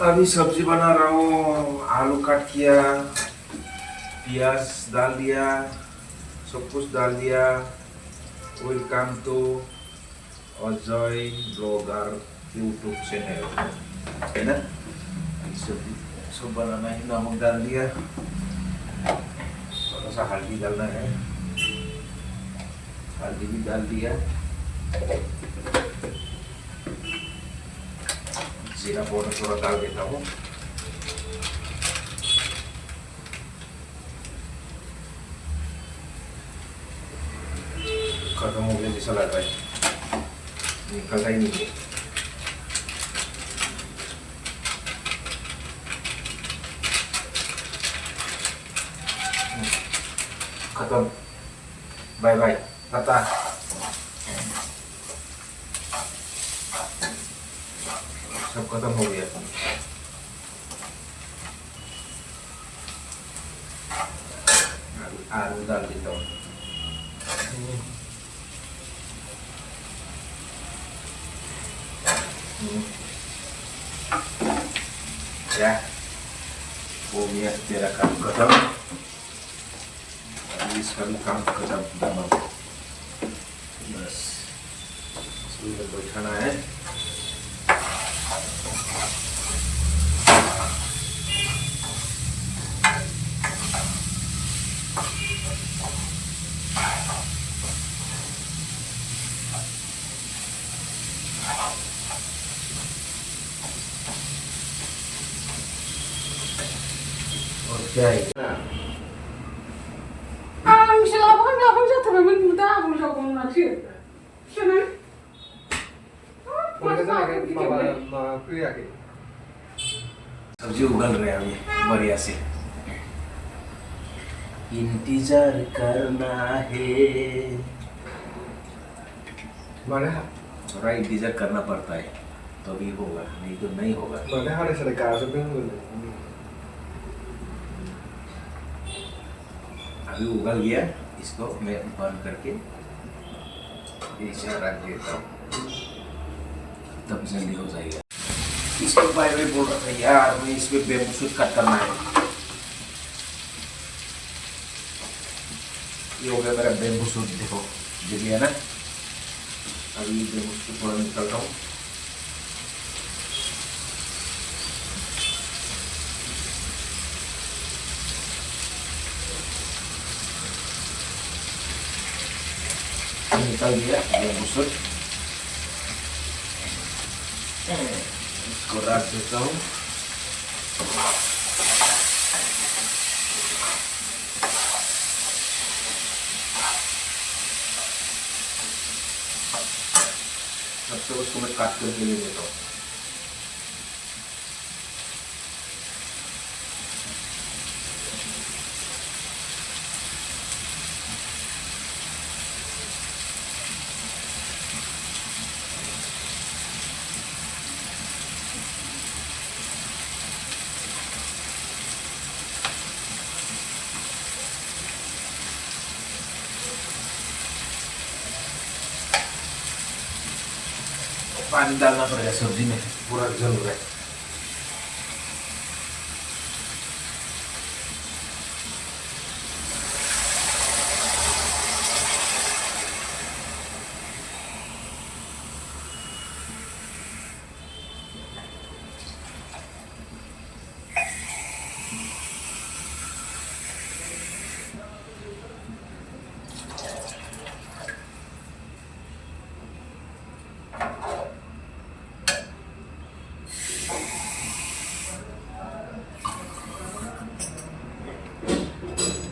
अभी सब्जी बना रहा हूँ। आलू काट किया, प्याज डाल दिया, सब कुछ डाल दिया। Welcome to Ajay blogger YouTube channel, है ना। सब सब बनाना है। नमक डाल दिया, थोड़ा सा हल्दी डालना है, हल्दी भी डाल दिया। जीरा पाउडर थोड़ा डाल देता हूँ। खत्म हो गया जैसा लग रहा है, निकलता ही नहीं है। खत्म, बाय बाय, टाटा। सब खत्म हो गया। आलू डाल देता हूँ। Ya, हो गया तेरा काम खत्म। अभी इसका भी काम खत्म तमाम। बस इसको बैठाना है। और क्या है ना, सब्जी उगल रहे हैं अभी बढ़िया से। इंतजार करना है, थोड़ा इंतजार करना पड़ता है तभी होगा, नहीं तो नहीं होगा। अभी उगल गया, इसको मैं बंद करके नीचे रख देता हूँ, तब जल्दी हो जाएगा। इसके बारे में बोल रहा था यार, मैं इसमें बेम्बू शूट कट करना है। ये हो गया मेरा बेम्बू शूट, देखो ये भी है ना। अभी बेम्बू शूट थोड़ा निकालता हूँ। निकल गया बेम्बू शूट, इसको रख देता हूँ। सबसे उसको मैं काट करके ले लेता हूँ। पानी डालना पड़ेगा, सब्जी में पूरा जल रहा है।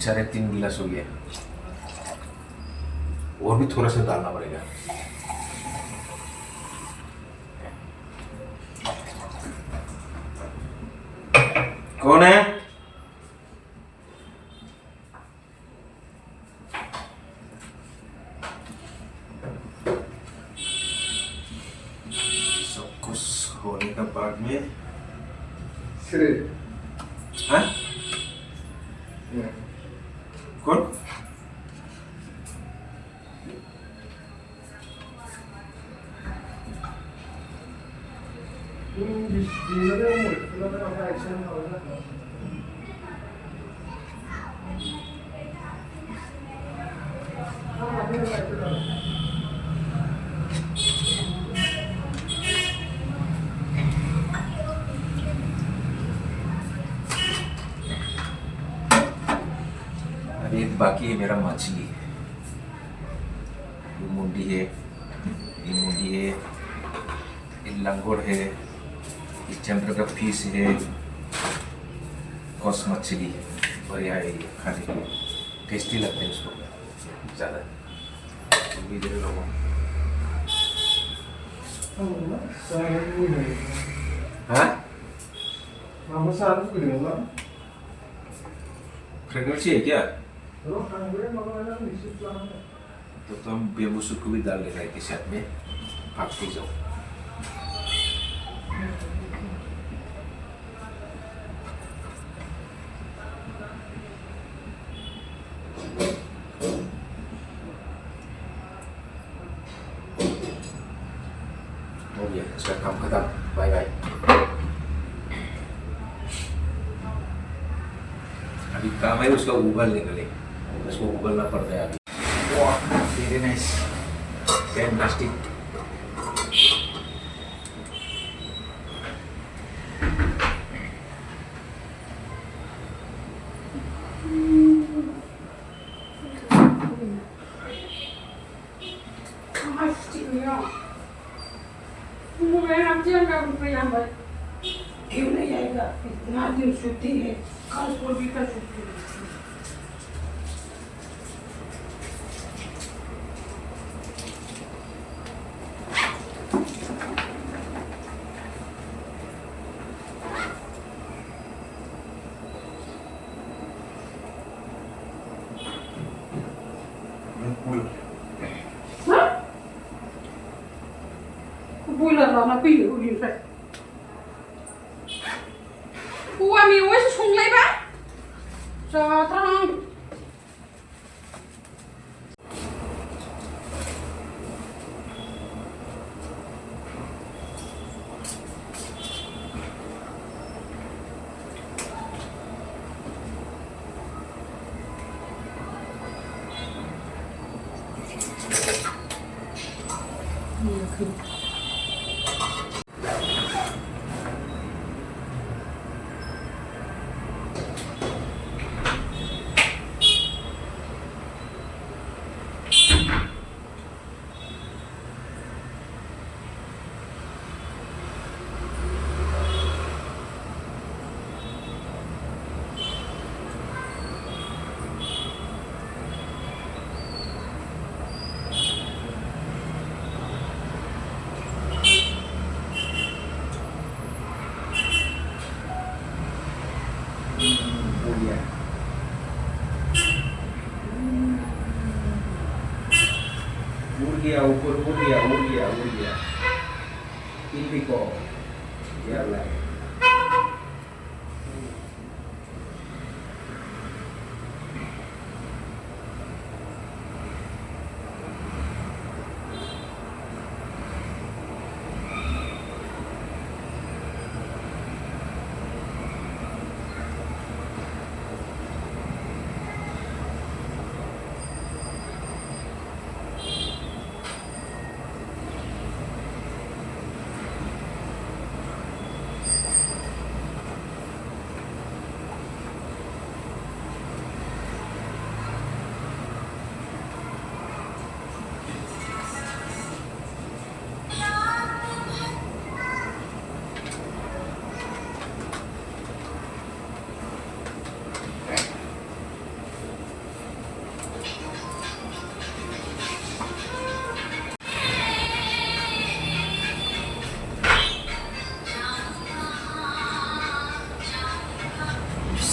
साढ़े 3 गिलास हो गया, और भी थोड़ा सा डालना पड़ेगा। कौन है? सब कुछ होने के बाद में हाँ? कौन? अभी एक बाकी है मेरा मछली। ये मुंडी है, ये मुंडी है, ये लंगोर है, ये चंद्र का पीस है, कॉस मछली बढ़िया है ये खाने के लिए, टेस्टी लगते हैं उसको ज़्यादा। भी दे रहा हूँ। हाँ? फ्रेगनेंसी है क्या? तो हम बेबूसुट को भी डाल लेना है किसी साथ में, भागते जाओ। हो गया, इसका काम खत्म। Bye bye. अभी काम है उसका उबलने के लिए, उसको उबलना पड़ता है अभी। वाह, वेरी नाइस, फैंटास्टिक। क्यों नहीं आएगा? इतना दिन छुट्टी है, कल को भी का छुट्टी है। Bulan lama pilih ulin saya. Gua miwes sungai ba? Sekarang. ukur uria. Indico. Ya lah.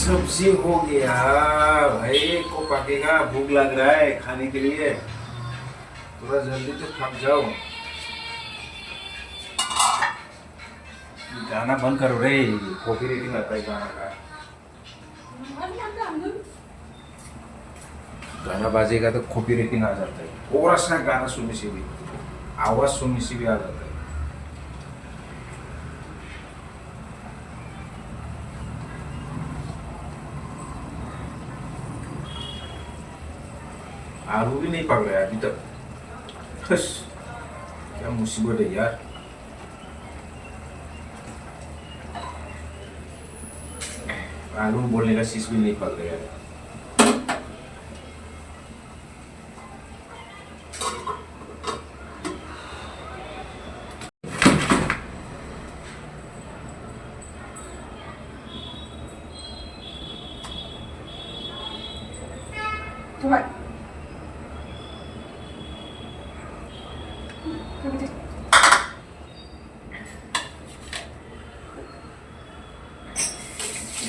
सब्जी हो गया भाई को पकेगा, भूख लग रहा है खाने के लिए, थोड़ा जल्दी तो थक जाओ। गाना बंद करो रे, कॉपी रेटिंग आता है गाना का। गाना बाजेगा तो कॉपी रेटिंग आ जाता है, और अच्छा गाना सुनने से भी, आवाज सुनने से भी आ जाता है। आलू भी नहीं पक रहा है अभी तक। हस, क्या मुसीबत है यार। आलू बोलने का शीश भी नहीं पक रहा है। Các bạn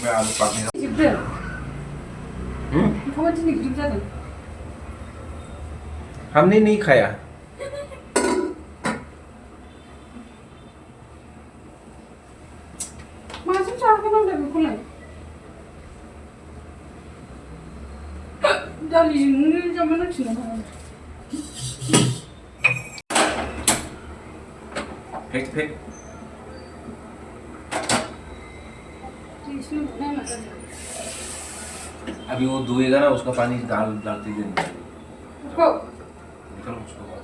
मैं आलू पकने का dịp được không có chính dịp ra được हमने नहीं खाया। mà chúng ta cái nó được con này ra đi những cho nó chỉ là फेंक फेंक। इसमें बनाना मत अभी वो धुएगा ना, उसका पानी डालते देंगे। उसको निकलो उसको बाहर।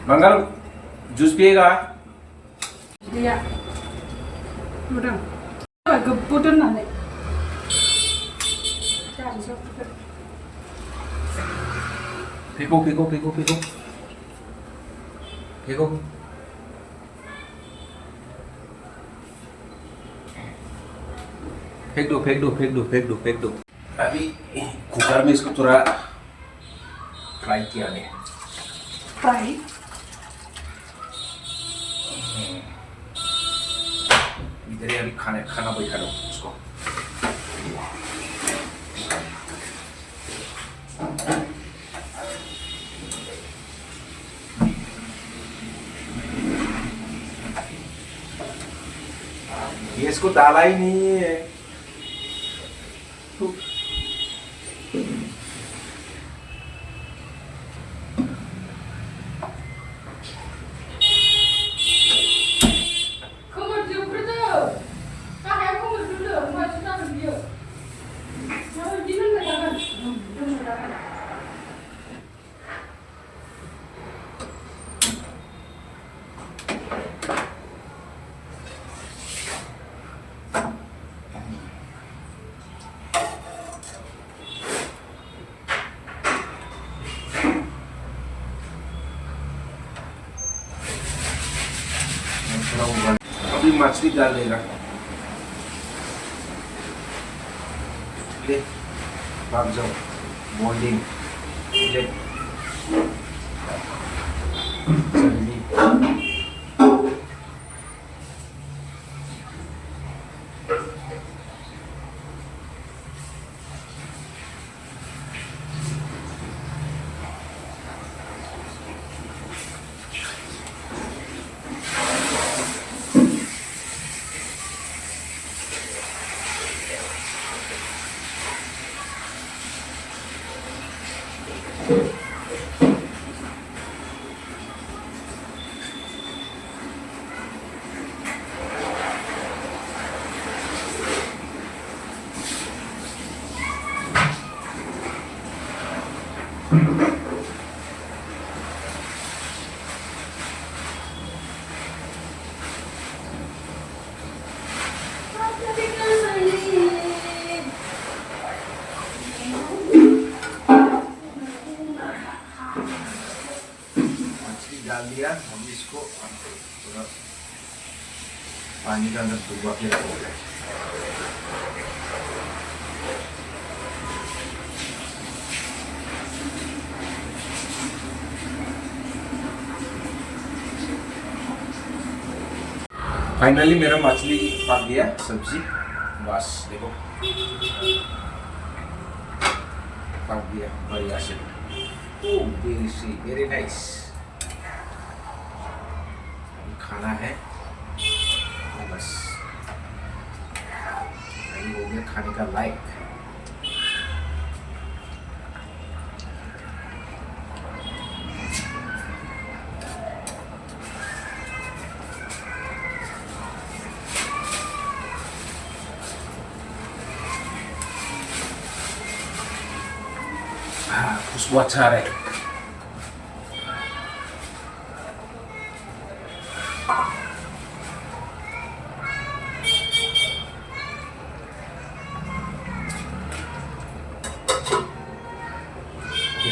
मंगल जूस पिएगा? दिया उड़ा अब बोतल ना ले क्या सब फेंको फेंको फेंको फेंको फेंको। फेंक दो फेंक दो फेंक दो फेंक दो फेंक दो। अभी कुकर में इसको थोड़ा फ्राई किया गया। फ्राई इधर ही अभी खाना बैठा दो उसको। ये इसको डाला ही नहीं है। không được dùng nữa đâu các em không được dùng nữa mà chúng ta được nhiều nó đi nước này là अभी मछली डाल देगा। ले भाग जाओ बॉन्डिंग ले जल्दी। डाल दिया। हम इसको थोड़ा पानी के अंदर डुबा के रखोगे। फाइनली मेरा मछली पक गया, सब्जी बस देखो पक गया बढ़िया से। Very nice. खाना है बस। खाने का लायक। खुशबू अच्छा आ रहा है।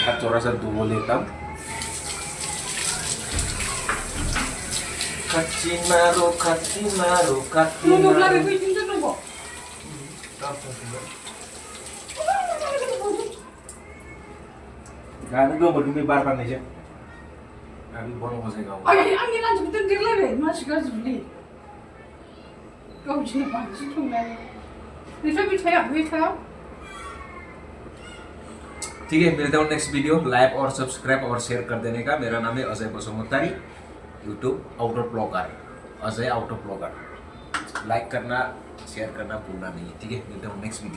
हाथ थोड़ा सा धो लेता हूँ। कच्ची मारो कच्ची मारो कच्ची Nunggu मारो। lagi kucing tu nunggu. गाने दो बड़ी बार बार नहीं अभी बहुत हो जाएगा। Angin lanjut tu dia lagi, masih kau beli. Kau cina panci tu lagi. Ni saya bicara. ठीक है, मिलते हैं नेक्स्ट वीडियो। लाइक और सब्सक्राइब और शेयर कर देने का। मेरा नाम है Ajay Basumatary, YouTube outer blogger, Ajay outer blogger. Like करना शेयर करना भूलना नहीं। ठीक है, मिलते हैं नेक्स्ट वीडियो।